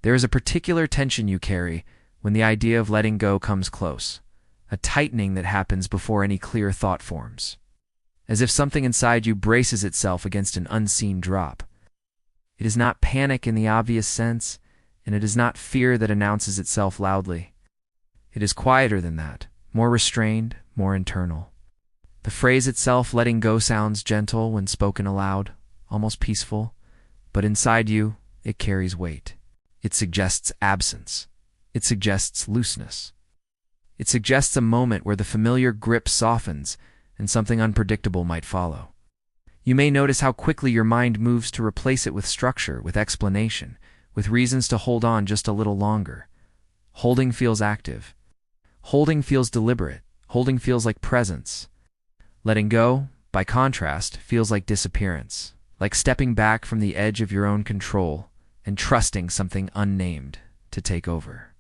There is a particular tension you carry when the idea of letting go comes close, a tightening that happens before any clear thought forms, as if something inside you braces itself against an unseen drop. It is not panic in the obvious sense, and it is not fear that announces itself loudly. It is quieter than that, more restrained, more internal. The phrase itself, letting go, sounds gentle when spoken aloud, almost peaceful, but inside you, it carries weight. It suggests absence. It suggests looseness. It suggests a moment where the familiar grip softens and something unpredictable might follow. You may notice how quickly your mind moves to replace it with structure, with explanation, with reasons to hold on just a little longer. Holding feels active. Holding feels deliberate. Holding feels like presence. Letting go, by contrast, feels like disappearance, like stepping back from the edge of your own control and trusting something unnamed to take over.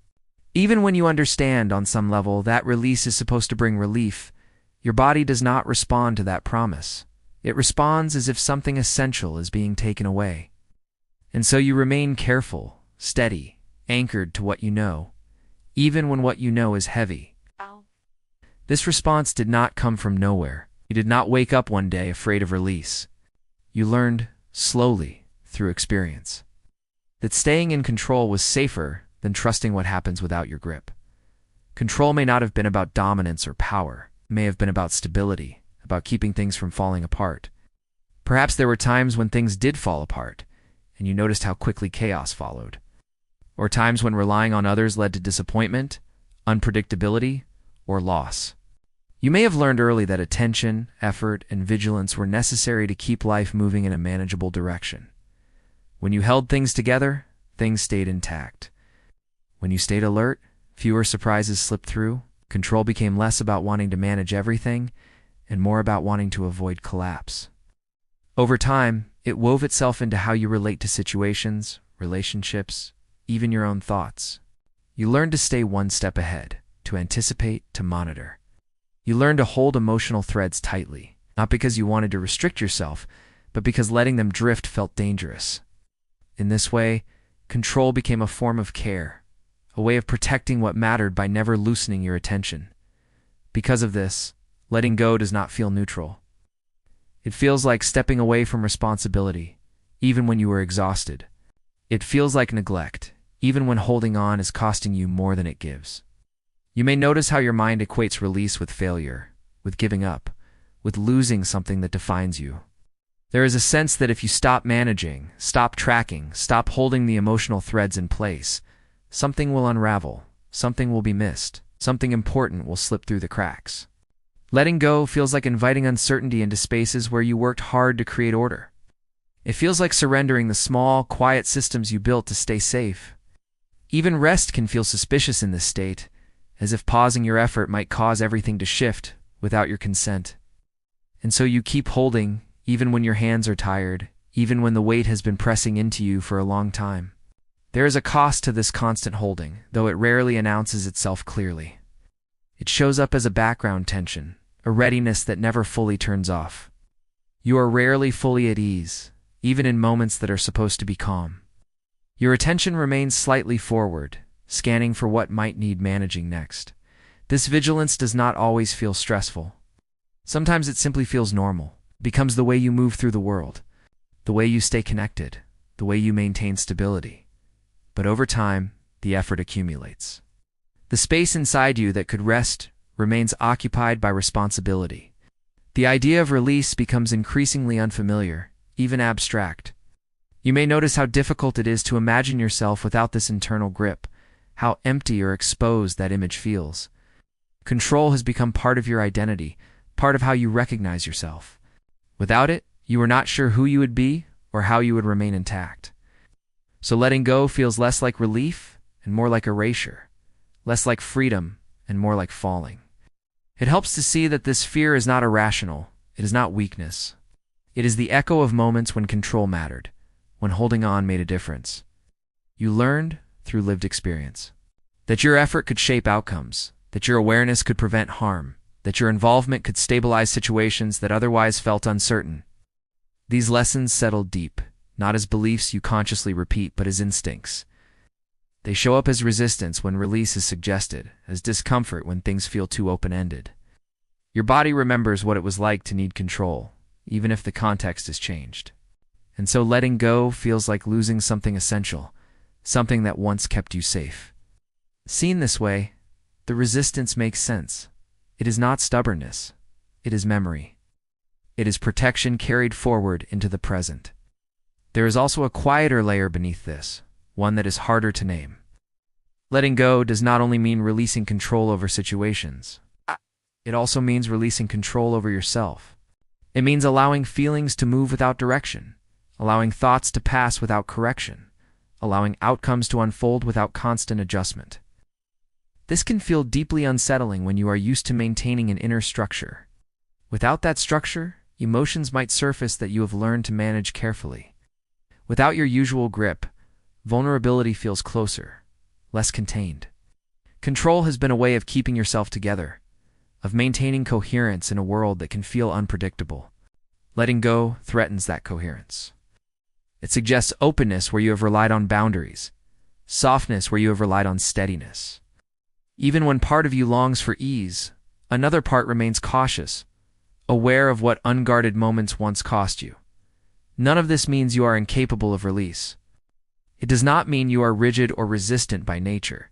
Even when you understand on some level that release is supposed to bring relief, your body does not respond to that promise. It responds as if something essential is being taken away. And so you remain careful, steady, anchored to what you know, even when what you know is heavy. This response did not come from nowhere. You did not wake up one day afraid of release. You learned, slowly, through experience, that staying in control was safer than trusting what happens without your grip. Control may not have been about dominance or power. It may have been about stability, about keeping things from falling apart. Perhaps there were times when things did fall apart, and you noticed how quickly chaos followed. Or times when relying on others led to disappointment, unpredictability, or loss. You may have learned early that attention, effort, and vigilance were necessary to keep life moving in a manageable direction. When you held things together, things stayed intact. When you stayed alert, fewer surprises slipped through. Control became less about wanting to manage everything and more about wanting to avoid collapse. Over time, it wove itself into how you relate to situations, relationships, even your own thoughts. You learned to stay one step ahead, to anticipate, to monitor. You learned to hold emotional threads tightly, not because you wanted to restrict yourself, but because letting them drift felt dangerous. In this way, control became a form of care, a way of protecting what mattered by never loosening your attention. Because of this, letting go does not feel neutral. It feels like stepping away from responsibility, even when you are exhausted. It feels like neglect, even when holding on is costing you more than it gives. You may notice how your mind equates release with failure, with giving up, with losing something that defines you. There is a sense that if you stop managing, stop tracking, stop holding the emotional threads in place, something will unravel, something will be missed, something important will slip through the cracks. Letting go feels like inviting uncertainty into spaces where you worked hard to create order. It feels like surrendering the small, quiet systems you built to stay safe. Even rest can feel suspicious in this state, as if pausing your effort might cause everything to shift without your consent. And so you keep holding, even when your hands are tired, even when the weight has been pressing into you for a long time. There is a cost to this constant holding, though it rarely announces itself clearly. It shows up as a background tension, a readiness that never fully turns off. You are rarely fully at ease, even in moments that are supposed to be calm. Your attention remains slightly forward, scanning for what might need managing next. This vigilance does not always feel stressful. Sometimes it simply feels normal, becomes the way you move through the world, the way you stay connected, the way you maintain stability. But over time, the effort accumulates. The space inside you that could rest remains occupied by responsibility. The idea of release becomes increasingly unfamiliar, even abstract. You may notice how difficult it is to imagine yourself without this internal grip, how empty or exposed that image feels. Control has become part of your identity, part of how you recognize yourself. Without it, you are not sure who you would be or how you would remain intact. So letting go feels less like relief and more like erasure, less like freedom and more like falling. It helps to see that this fear is not irrational, it is not weakness. It is the echo of moments when control mattered, when holding on made a difference. You learned, through lived experience, that your effort could shape outcomes, that your awareness could prevent harm, that your involvement could stabilize situations that otherwise felt uncertain. These lessons settled deep, not as beliefs you consciously repeat, but as instincts. They show up as resistance when release is suggested, as discomfort when things feel too open-ended. Your body remembers what it was like to need control, even if the context has changed. And so letting go feels like losing something essential, something that once kept you safe. Seen this way, the resistance makes sense. It is not stubbornness. It is memory. It is protection carried forward into the present. There is also a quieter layer beneath this, one that is harder to name. Letting go does not only mean releasing control over situations. It also means releasing control over yourself. It means allowing feelings to move without direction, allowing thoughts to pass without correction, allowing outcomes to unfold without constant adjustment. This can feel deeply unsettling when you are used to maintaining an inner structure. Without that structure, emotions might surface that you have learned to manage carefully. Without your usual grip, vulnerability feels closer, less contained. Control has been a way of keeping yourself together, of maintaining coherence in a world that can feel unpredictable. Letting go threatens that coherence. It suggests openness where you have relied on boundaries, softness where you have relied on steadiness. Even when part of you longs for ease, another part remains cautious, aware of what unguarded moments once cost you. None of this means you are incapable of release. It does not mean you are rigid or resistant by nature.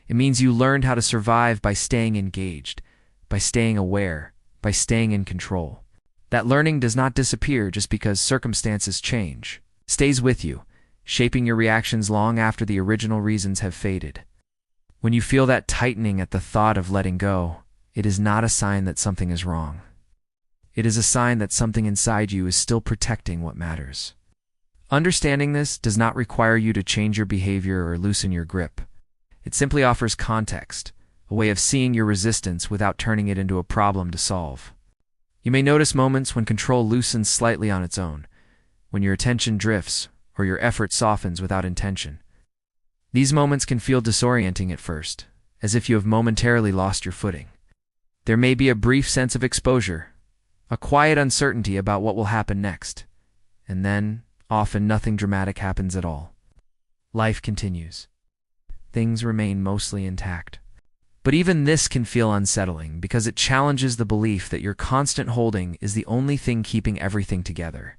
It means you learned how to survive by staying engaged, by staying aware, by staying in control. That learning does not disappear just because circumstances change. It stays with you, shaping your reactions long after the original reasons have faded. When you feel that tightening at the thought of letting go, it is not a sign that something is wrong. It is a sign that something inside you is still protecting what matters. Understanding this does not require you to change your behavior or loosen your grip. It simply offers context, a way of seeing your resistance without turning it into a problem to solve. You may notice moments when control loosens slightly on its own, when your attention drifts or your effort softens without intention. These moments can feel disorienting at first, as if you have momentarily lost your footing. There may be a brief sense of exposure, a quiet uncertainty about what will happen next, and then, often nothing dramatic happens at all. Life continues. Things remain mostly intact. But even this can feel unsettling because it challenges the belief that your constant holding is the only thing keeping everything together.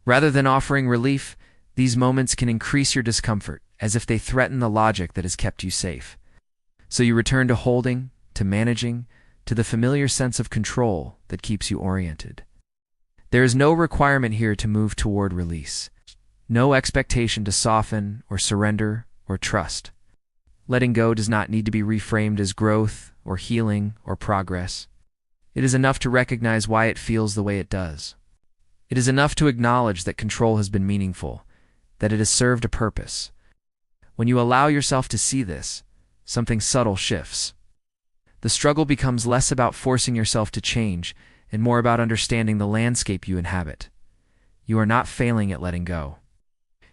Rather than offering relief, these moments can increase your discomfort, as if they threaten the logic that has kept you safe. So you return to holding, to managing, to the familiar sense of control that keeps you oriented. There is no requirement here to move toward release, no expectation to soften or surrender or trust. Letting go does not need to be reframed as growth or healing or progress. It is enough to recognize why it feels the way it does. It is enough to acknowledge that control has been meaningful, that it has served a purpose. When you allow yourself to see this, something subtle shifts. The struggle becomes less about forcing yourself to change and more about understanding the landscape you inhabit. You are not failing at letting go.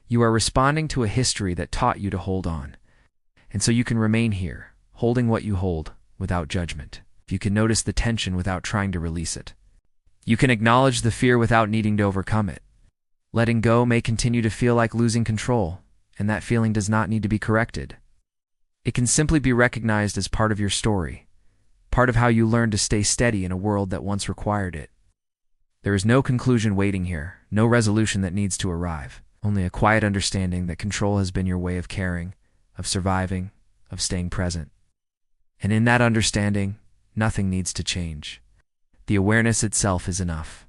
You are responding to a history that taught you to hold on. And so you can remain here, holding what you hold, without judgment. You can notice the tension without trying to release it. You can acknowledge the fear without needing to overcome it. Letting go may continue to feel like losing control, and that feeling does not need to be corrected. It can simply be recognized as part of your story, part of how you learned to stay steady in a world that once required it. There is no conclusion waiting here, no resolution that needs to arrive, only a quiet understanding that control has been your way of caring, of surviving, of staying present. And in that understanding, nothing needs to change. The awareness itself is enough.